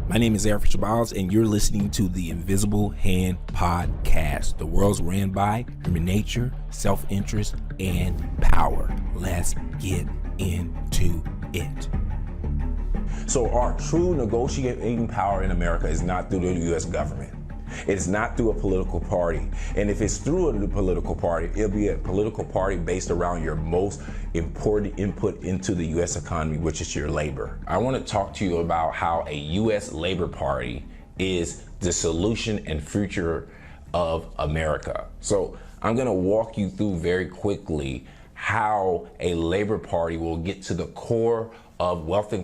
My name is Eric Shabazz, and you're listening to the Invisible Hand Podcast. The world's ran by human nature, self-interest, and power. Let's get into it. So our true negotiating power in America is not through the U.S. government. It's not through a political party. And if it's through a political party, it'll be a political party based around your most important input into the U.S. economy, which is your labor. I want to talk to you about how a U.S. Labor Party is the solution and future of America. So I'm going to walk you through very quickly how a Labor Party will get to the core of wealth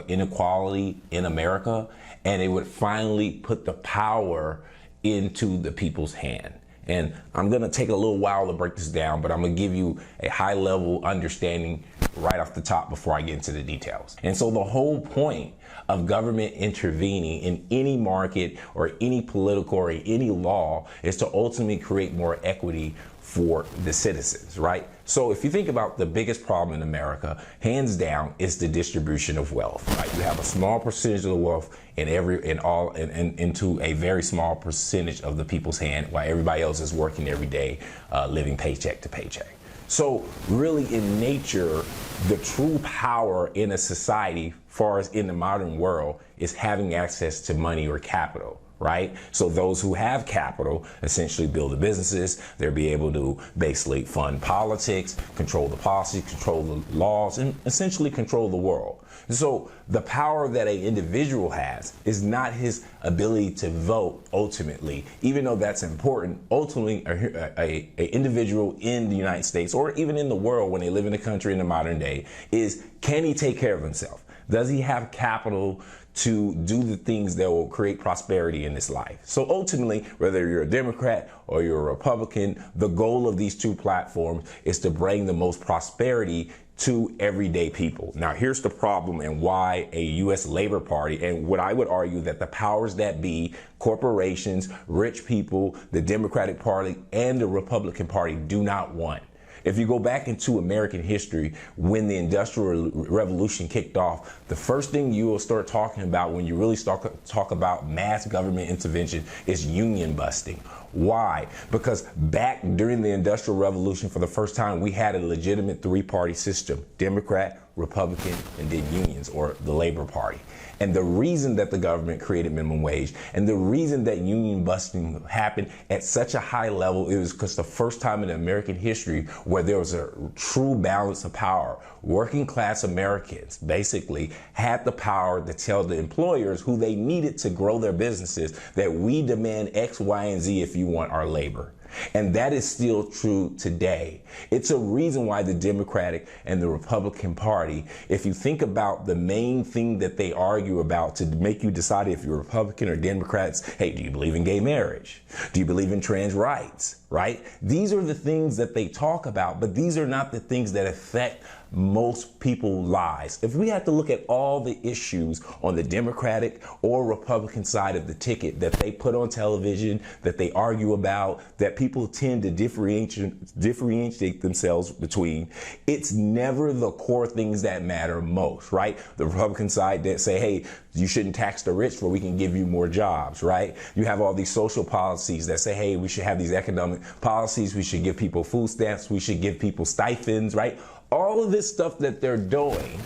inequality in America, and it would finally put the power into the people's hand. And I'm gonna take a little while to break this down, but I'm gonna give you a high level understanding right off the top before I get into the details. And so the whole point of government intervening in any market or any political or any law is to ultimately create more equity for the citizens, right? So if you think about the biggest problem in America, hands down, is the distribution of wealth, right? You have a small percentage of the wealth into a very small percentage of the people's hand, while everybody else is working every day, living paycheck to paycheck. So really in nature, the true power in a society, far as in the modern world, is having access to money or capital. Right? So those who have capital essentially build the businesses. They'll be able to basically fund politics, control the policy, control the laws, and essentially control the world. So the power that an individual has is not his ability to vote ultimately, even though that's important. Ultimately, a individual in the United States or even in the world when they live in the country in the modern day is, can he take care of himself? Does he have capital to do the things that will create prosperity in his life? So ultimately, whether you're a Democrat or you're a Republican, the goal of these two platforms is to bring the most prosperity to everyday people. Now, here's the problem and why a U.S. Labor Party, and what I would argue that the powers that be, corporations, rich people, the Democratic Party, and the Republican Party do not want. If you go back into American history, when the Industrial Revolution kicked off, the first thing you will start talking about when you really start talk about mass government intervention is union busting. Why? Because back during the Industrial Revolution, for the first time, we had a legitimate three-party system: Democrat, Republican, and then unions, or the Labor Party. And the reason that the government created minimum wage and the reason that union busting happened at such a high level, it was because the first time in American history where there was a true balance of power. Working class Americans basically had the power to tell the employers who they needed to grow their businesses that we demand X, Y, and Z if you want our labor. And that is still true today. It's a reason why the Democratic and the Republican Party, if you think about the main thing that they argue about to make you decide if you're Republican or Democrats, hey, do you believe in gay marriage? Do you believe in trans rights? Right? These are the things that they talk about, but these are not the things that affect most people's lives. If we had to look at all the issues on the Democratic or Republican side of the ticket that they put on television, that they argue about, that people tend to differentiate themselves between, it's never the core things that matter most, right? The Republican side that say, hey, you shouldn't tax the rich for we can give you more jobs, right? You have all these social policies that say, hey, we should have these economic policies, we should give people food stamps, we should give people stipends, right? All of this stuff that they're doing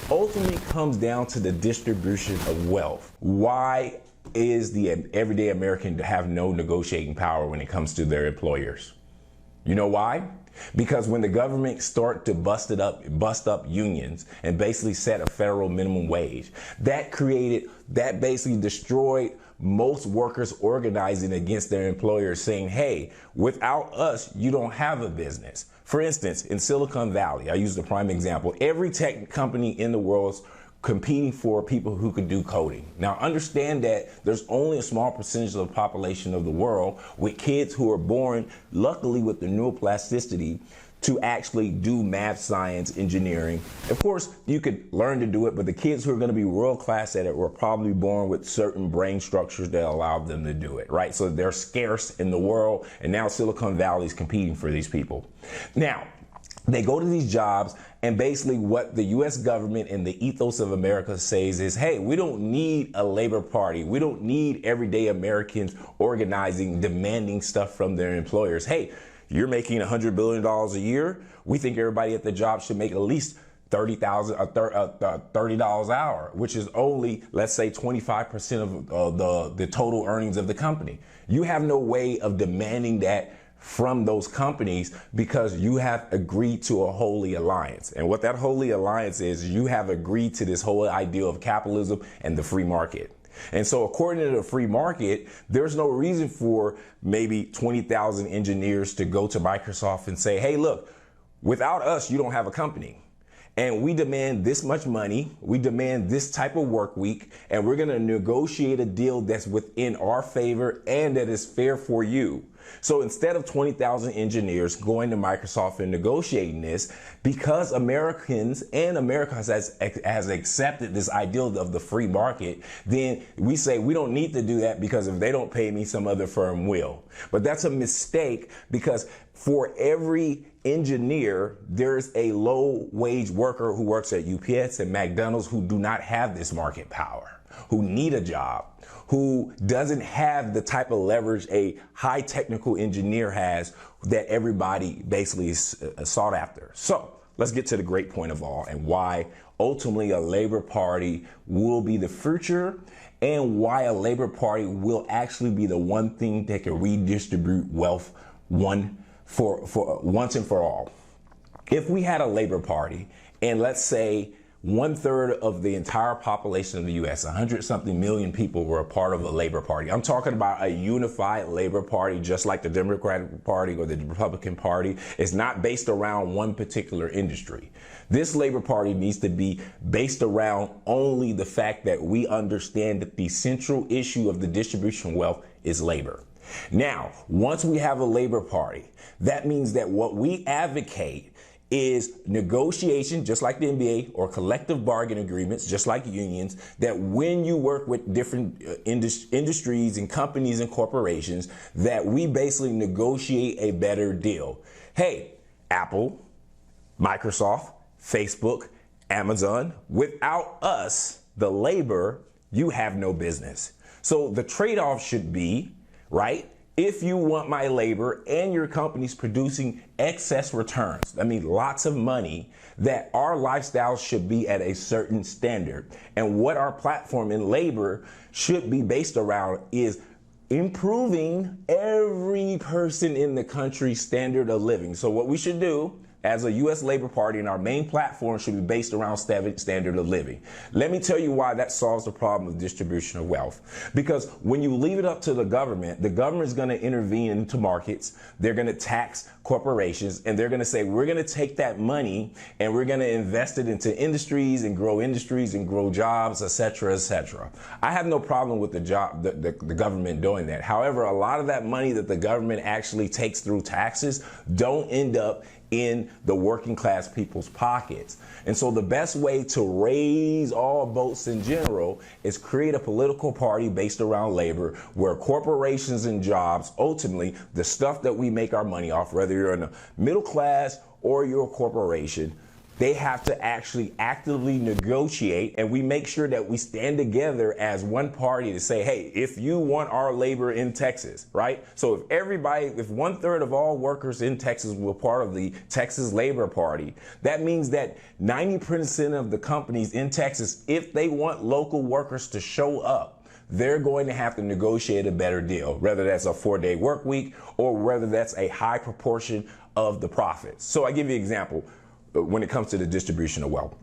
ultimately comes down to the distribution of wealth. Why is the everyday American to have no negotiating power when it comes to their employers? You know why? Because when the government start to bust up unions and basically set a federal minimum wage, that basically destroyed most workers organizing against their employers, saying, hey, without us, you don't have a business. For instance, in Silicon Valley, I use the prime example, every tech company in the world is competing for people who could do coding. Now, understand that there's only a small percentage of the population of the world with kids who are born, luckily, with the neuroplasticity to actually do math, science, engineering. Of course, you could learn to do it, but the kids who are going to be world class at it were probably born with certain brain structures that allow them to do it, right? So they're scarce in the world, and now Silicon Valley is competing for these people. Now, They go to these jobs, and basically what the U.S. government and the ethos of America says is, hey, we don't need a labor party. We don't need everyday Americans organizing, demanding stuff from their employers. Hey, you're making $100 billion a year. We think everybody at the job should make at least $30 an hour, which is only, let's say, 25% of the total earnings of the company. You have no way of demanding that from those companies because you have agreed to a holy alliance. And what that holy alliance is, you have agreed to this whole idea of capitalism and the free market. And so according to the free market, there's no reason for maybe 20,000 engineers to go to Microsoft and say, hey, look, without us, you don't have a company. And we demand this much money, we demand this type of work week, and we're gonna negotiate a deal that's within our favor and that is fair for you. So instead of 20,000 engineers going to Microsoft and negotiating this, because Americans and America has accepted this ideal of the free market, then we say we don't need to do that because if they don't pay me, some other firm will. But that's a mistake because for every engineer, there's a low wage worker who works at UPS and McDonald's who do not have this market power, who need a job, who doesn't have the type of leverage a high technical engineer has that everybody basically is sought after. So let's get to the great point of all and why ultimately a Labor Party will be the future and why a Labor Party will actually be the one thing that can redistribute wealth once and for all. If we had a Labor Party and let's say 1/3 of the entire population of the U.S., 100-something million people were a part of a Labor Party. I'm talking about a unified Labor Party, just like the Democratic Party or the Republican Party. It's not based around one particular industry. This Labor Party needs to be based around only the fact that we understand that the central issue of the distribution of wealth is labor. Now, once we have a Labor Party, that means that what we advocate is negotiation, just like the NBA, or collective bargain agreements, just like unions, that when you work with different industries and companies and corporations, that we basically negotiate a better deal. Hey, Apple, Microsoft, Facebook, Amazon, without us, the labor, you have no business. So the trade-off should be, right? If you want my labor and your company's producing excess returns, I mean, lots of money, that our lifestyles should be at a certain standard. And what our platform in labor should be based around is improving every person in the country's standard of living. So what we should do as a U.S. Labor Party, and our main platform should be based around standard of living. Let me tell you why that solves the problem of distribution of wealth. Because when you leave it up to the government is going to intervene into markets. They're going to tax corporations, and they're going to say, we're going to take that money and we're going to invest it into industries and grow jobs, et cetera, et cetera. I have no problem with the government doing that. However, a lot of that money that the government actually takes through taxes don't end up in the working class people's pockets. And so the best way to raise all boats in general is create a political party based around labor where corporations and jobs, ultimately the stuff that we make our money off, whether you're in the middle class or you're a corporation, they have to actually actively negotiate, and we make sure that we stand together as one party to say, hey, if you want our labor in Texas, right? So if 1/3 of all workers in Texas were part of the Texas Labor Party, that means that 90% of the companies in Texas, if they want local workers to show up, they're going to have to negotiate a better deal, whether that's a 4-day work week or whether that's a high proportion of the profits. So I give you an example. When it comes to the distribution of wealth,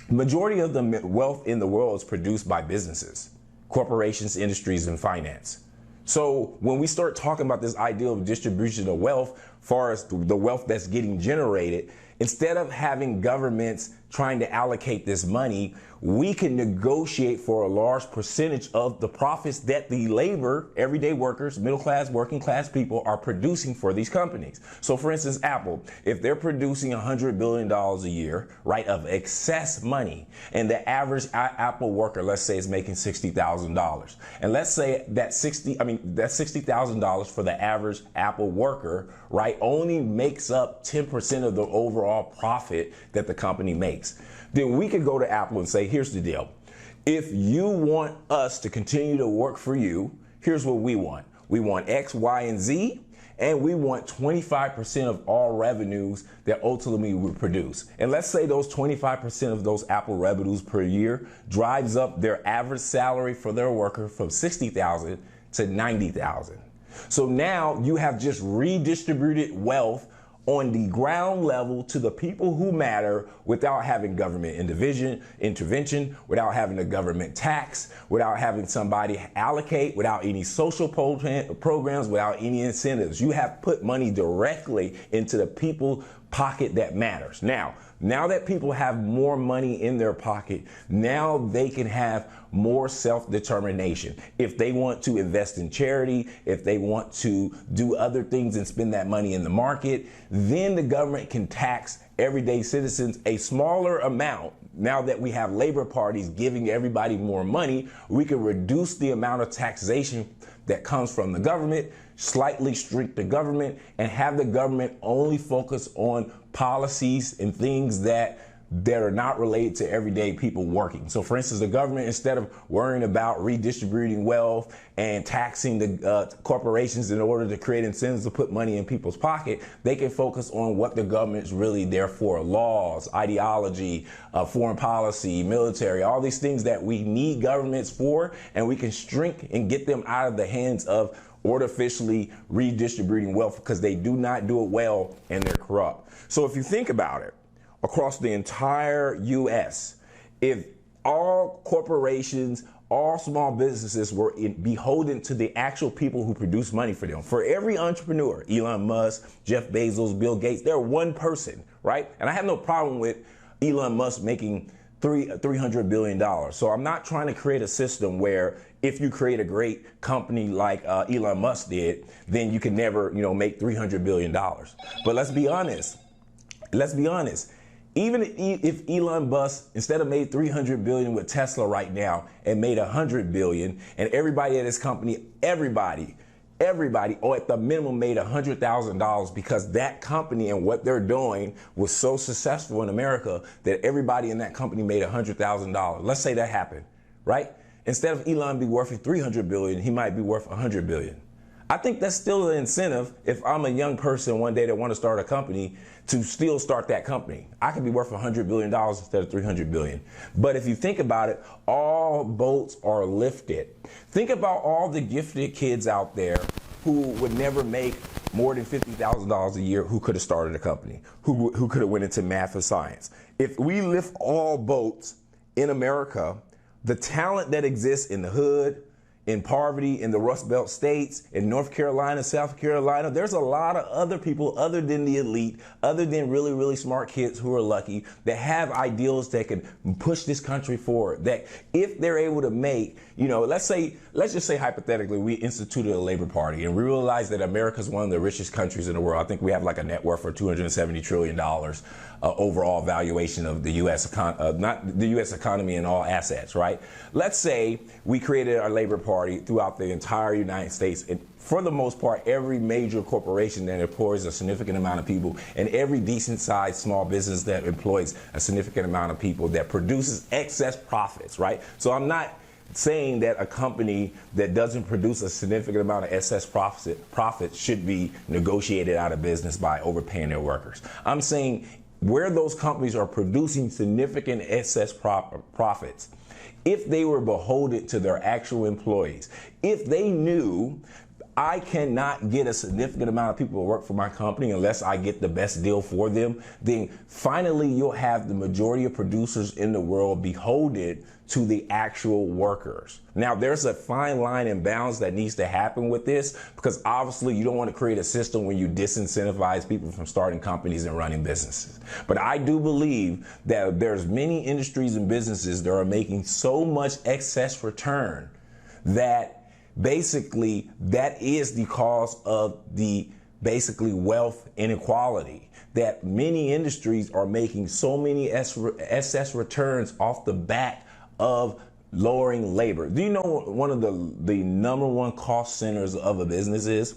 majority of the wealth in the world is produced by businesses, corporations, industries, and finance. So when we start talking about this idea of distribution of wealth, far as the wealth that's getting generated, instead of having governments trying to allocate this money, we can negotiate for a large percentage of the profits that the labor, everyday workers, middle class, working class people are producing for these companies. So for instance, Apple, if they're producing $100 billion a year, right, of excess money, and the average Apple worker, let's say, is making $60,000. And let's say that $60,000 for the average Apple worker, right, only makes up 10% of the overall profit that the company makes. Then we could go to Apple and say, here's the deal. If you want us to continue to work for you, here's what we want. We want X, Y, and Z, and we want 25% of all revenues that ultimately we produce. And let's say those 25% of those Apple revenues per year drives up their average salary for their worker from $60,000 to $90,000. So now you have just redistributed wealth on the ground level to the people who matter without having government intervention, without having a government tax, without having somebody allocate, without any social programs, without any incentives. You have put money directly into the people's pocket that matters. Now that people have more money in their pocket, now they can have more self-determination. If they want to invest in charity, if they want to do other things and spend that money in the market, then the government can tax everyday citizens a smaller amount. Now that we have labor parties giving everybody more money, we can reduce the amount of taxation that comes from the government, slightly shrink the government, and have the government only focus on policies and things that are not related to everyday people working. So for instance, the government, instead of worrying about redistributing wealth and taxing the corporations in order to create incentives to put money in people's pocket, they can focus on what the government is really there for: laws, ideology, foreign policy, military, all these things that we need governments for, and we can shrink and get them out of the hands of artificially redistributing wealth, because they do not do it well and they're corrupt. So if you think about it, across the entire U.S., if all corporations, all small businesses were beholden to the actual people who produce money for them, for every entrepreneur, Elon Musk, Jeff Bezos, Bill Gates, they're one person, right? And I have no problem with Elon Musk making $300 billion. So I'm not trying to create a system where if you create a great company like Elon Musk did, then you can never, make $300 billion. But let's be honest. Even if Elon Musk, instead of made $300 billion with Tesla right now, and made $100 billion, and everybody at his company, everybody, or at the minimum made $100,000, because that company and what they're doing was so successful in America that everybody in that company made $100,000. Let's say that happened, right? Instead of Elon be worth $300 billion, he might be worth $100 billion. I think that's still an incentive if I'm a young person one day that want to start a company to still start that company. I could be worth $100 billion instead of $300 billion. But if you think about it, all boats are lifted. Think about all the gifted kids out there who would never make more than $50,000 a year who could have started a company, who could have went into math and science. If we lift all boats in America, the talent that exists in the hood, in poverty, in the Rust Belt states, in North Carolina, South Carolina, there's a lot of other people other than the elite, other than really, really smart kids who are lucky, that have ideals that can push this country forward. That if they're able to make, let's just say hypothetically, we instituted a labor party and we realize that America is one of the richest countries in the world. I think we have like a net worth of $270 trillion overall valuation of the U.S. Not the U.S. economy and all assets, right? Let's say we created our labor party throughout the entire United States. And for the most part, every major corporation that employs a significant amount of people, and every decent-sized small business that employs a significant amount of people, that produces excess profits, right? So I'm not saying that a company that doesn't produce a significant amount of excess profits should be negotiated out of business by overpaying their workers. I'm saying where those companies are producing significant excess profits, if they were beholden to their actual employees, if they knew I cannot get a significant amount of people to work for my company unless I get the best deal for them, then finally you'll have the majority of producers in the world beholden to the actual workers. Now, there's a fine line and balance that needs to happen with this, because obviously you don't want to create a system where you disincentivize people from starting companies and running businesses. But I do believe that there's many industries and businesses that are making so much excess return that basically that is the cause of the basically wealth inequality, that many industries are making so many excess returns off the back of lowering labor. Do you know one of the number one cost centers of a business is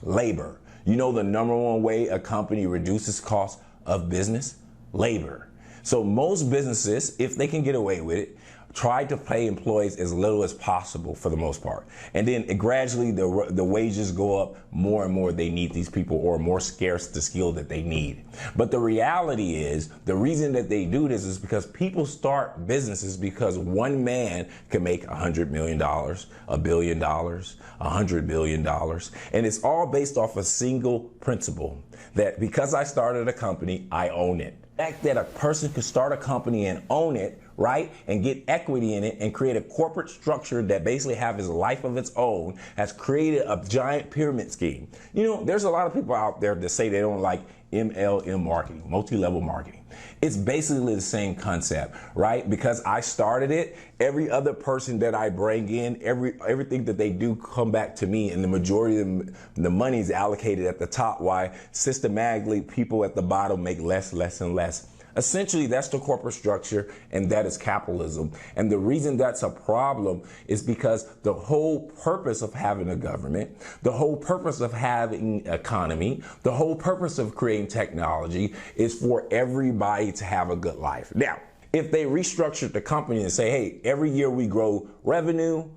labor? You know the number one way a company reduces cost of business? Labor. So most businesses, if they can get away with it, try to pay employees as little as possible for the most part. And then gradually the wages go up more and more. They need these people, or more scarce the skill that they need. But the reality is, the reason that they do this is because people start businesses because one man can make $100 million, $1 billion, $100 billion. And it's all based off a single principle, that because I started a company, I own it. The fact that a person could start a company and own it, right, and get equity in it and create a corporate structure that basically have its life of its own, has created a giant pyramid scheme. You know, there's a lot of people out there that say they don't like MLM marketing, multi-level marketing. It's basically the same concept, right? Because I started it, every other person that I bring in, everything that they do come back to me, and the majority of the money is allocated at the top, while systematically people at the bottom make less and less. Essentially, that's the corporate structure, and that is capitalism. And the reason that's a problem is because the whole purpose of having a government, the whole purpose of having economy, the whole purpose of creating technology is for everybody to have a good life. Now, if they restructured the company and say, hey, every year we grow revenue,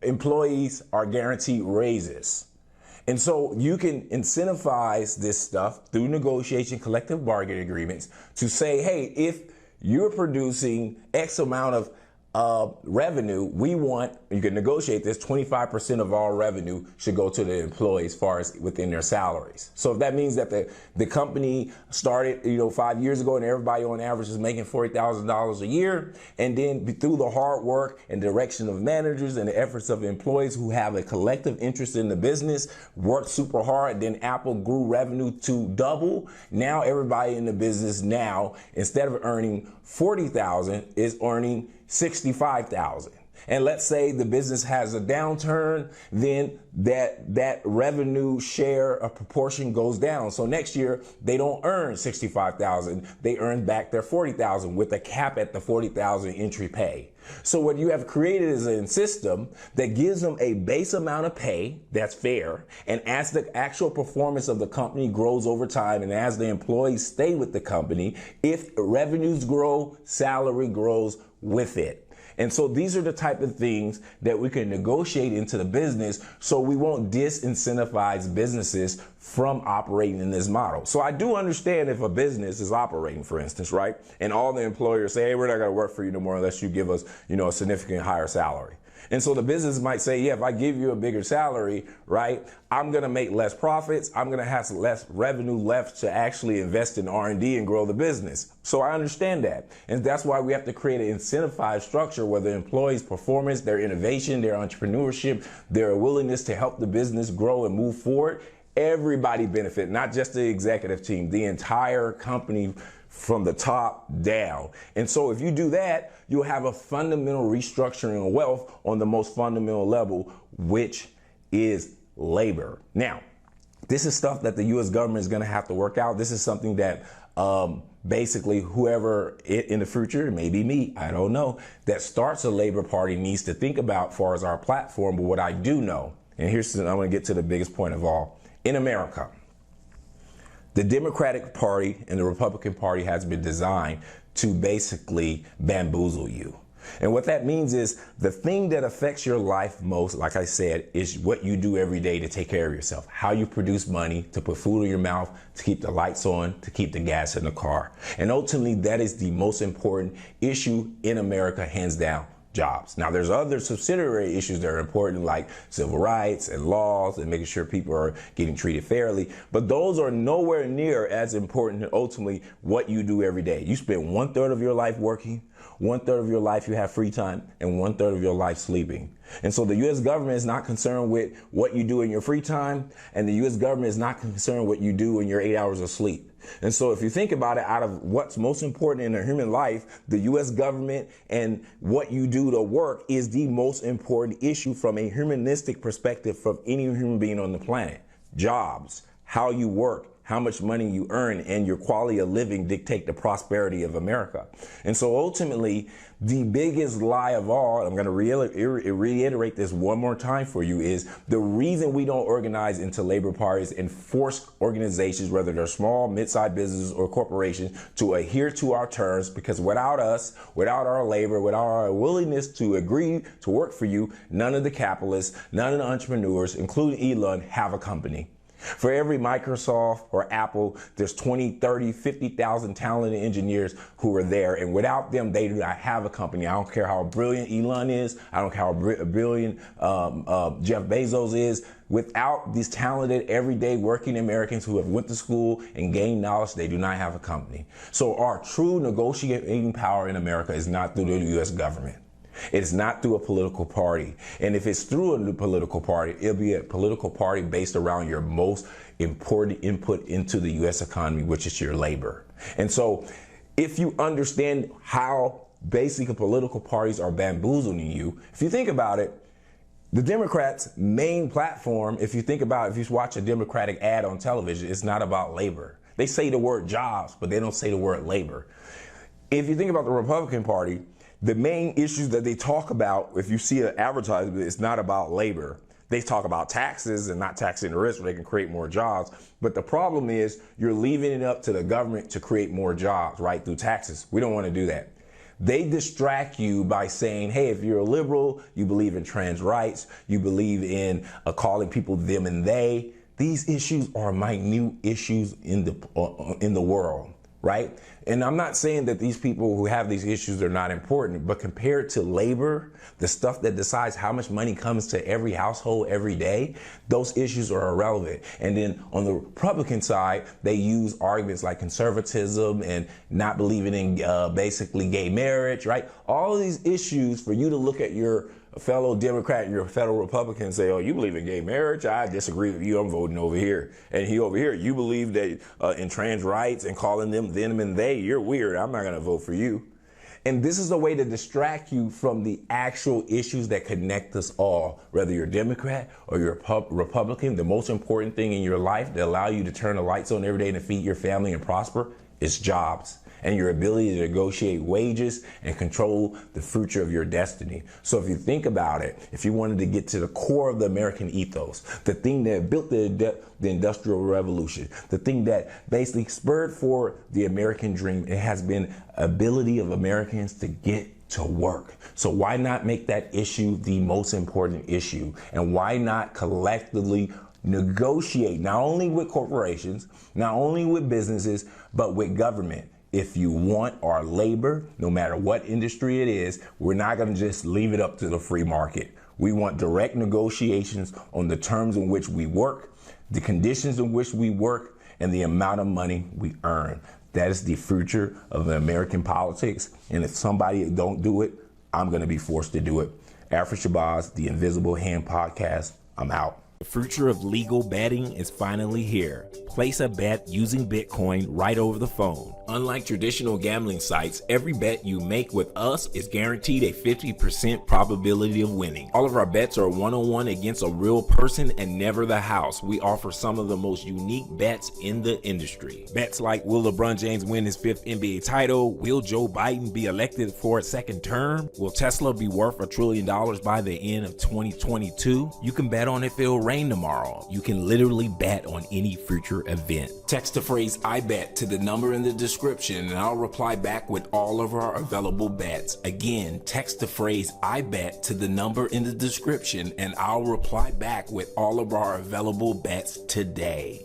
employees are guaranteed raises. And so you can incentivize this stuff through negotiation, collective bargaining agreements to say, hey, if you're producing X amount of revenue, you can negotiate this, 25% of all revenue should go to the employees as far as within their salaries. So if that means that the company started, 5 years ago and everybody on average is making $40,000 a year, and then through the hard work and direction of managers and the efforts of employees who have a collective interest in the business, worked super hard, then Apple grew revenue to double. Now everybody in the business now, instead of earning $40,000, is earning $65,000. And let's say the business has a downturn, then that revenue share of proportion goes down. So next year they don't earn $65,000, they earn back their $40,000 with a cap at the $40,000 entry pay. So what you have created is a system that gives them a base amount of pay that's fair, and as the actual performance of the company grows over time, and as the employees stay with the company, if revenues grow, salary grows with it. And so these are the type of things that we can negotiate into the business, so we won't disincentivize businesses from operating in this model. So I do understand if a business is operating, for instance, right, and all the employers say, hey, we're not going to work for you no more unless you give us, a significant higher salary. And so the business might say, yeah, if I give you a bigger salary, right, I'm going to make less profits. I'm going to have less revenue left to actually invest in R&D and grow the business. So I understand that. And that's why we have to create an incentivized structure where the employees' performance, their innovation, their entrepreneurship, their willingness to help the business grow and move forward, everybody benefit, not just the executive team, the entire company from the top down. And so if you do that, you'll have a fundamental restructuring of wealth on the most fundamental level, which is labor. Now, this is stuff that the U.S. government is going to have to work out. This is something that basically whoever in the future, maybe me, I don't know, that starts a Labor Party needs to think about as far as our platform. But what I do know, and I'm going to get to the biggest point of all, in America, the Democratic Party and the Republican Party has been designed to basically bamboozle you. And what that means is the thing that affects your life most, like I said, is what you do every day to take care of yourself, how you produce money, to put food in your mouth, to keep the lights on, to keep the gas in the car. And ultimately, that is the most important issue in America, hands down. jobs. Now, there's other subsidiary issues that are important, like civil rights and laws and making sure people are getting treated fairly. But those are nowhere near as important than ultimately what you do every day. You spend 1/3 of your life working, 1/3 of your life you have free time, and 1/3 of your life sleeping. And so the U.S. government is not concerned with what you do in your free time, and the U.S. government is not concerned what you do in your 8 hours of sleep. And so if you think about it, out of what's most important in a human life, the U.S. government and what you do to work is the most important issue from a humanistic perspective from any human being on the planet. Jobs, how you work, how much money you earn, and your quality of living dictate the prosperity of America. And so ultimately, the biggest lie of all, I'm going to reiterate this one more time for you, is the reason we don't organize into labor parties and force organizations, whether they're small, mid-sized businesses or corporations, to adhere to our terms, because without us, without our labor, without our willingness to agree to work for you, none of the capitalists, none of the entrepreneurs, including Elon, have a company. For every Microsoft or Apple, there's 20, 30, 50,000 talented engineers who are there. And without them, they do not have a company. I don't care how brilliant Elon is. I don't care how brilliant Jeff Bezos is. Without these talented, everyday working Americans who have went to school and gained knowledge, they do not have a company. So our true negotiating power in America is not through the U.S. government. It's not through a political party. And if it's through a political party, it'll be a political party based around your most important input into the U.S. economy, which is your labor. And so if you understand how basically political parties are bamboozling you, if you think about it, the Democrats' main platform, if you watch a Democratic ad on television, it's not about labor. They say the word jobs, but they don't say the word labor. If you think about the Republican Party, the main issues that they talk about, if you see an advertisement, it's not about labor. They talk about taxes and not taxing the rich so they can create more jobs. But the problem is you're leaving it up to the government to create more jobs, right, through taxes. We don't want to do that. They distract you by saying, hey, if you're a liberal, you believe in trans rights, you believe in calling people them and they. These issues are minute issues in the world. Right? And I'm not saying that these people who have these issues are not important, but compared to labor, the stuff that decides how much money comes to every household every day, those issues are irrelevant. And then on the Republican side, they use arguments like conservatism and not believing in basically gay marriage, right? All of these issues for you to look at your fellow Democrat and your fellow Republican and say, oh, you believe in gay marriage? I disagree with you. I'm voting over here. And he over here, you believe that in trans rights and calling them and they, you're weird. I'm not going to vote for you. And this is a way to distract you from the actual issues that connect us all, whether you're Democrat or you're Republican. The most important thing in your life that allow you to turn the lights on every day and to feed your family and prosper is jobs and your ability to negotiate wages and control the future of your destiny. So if you think about it, if you wanted to get to the core of the American ethos, the thing that built the Industrial Revolution, the thing that basically spurred for the American dream, it has been ability of Americans to get to work. So why not make that issue the most important issue? And why not collectively negotiate, not only with corporations, not only with businesses, but with government? If you want our labor, no matter what industry it is, we're not going to just leave it up to the free market. We want direct negotiations on the terms in which we work, the conditions in which we work, and the amount of money we earn. That is the future of American politics. And if somebody don't do it, I'm going to be forced to do it. Alfred Shabazz, the Invisible Hand Podcast. I'm out. The future of legal betting is finally here. Place a bet using Bitcoin right over the phone. Unlike traditional gambling sites, every bet you make with us is guaranteed a 50% probability of winning. All of our bets are one-on-one against a real person and never the house. We offer some of the most unique bets in the industry. Bets like, will LeBron James win his 5th NBA title? Will Joe Biden be elected for a second term? Will Tesla be worth $1 trillion by the end of 2022? You can bet on if it'll rain tomorrow. You can literally bet on any future event. Text the phrase I bet to the number in the description and I'll reply back with all of our available bets. Again, text the phrase I bet to the number in the description and I'll reply back with all of our available bets today.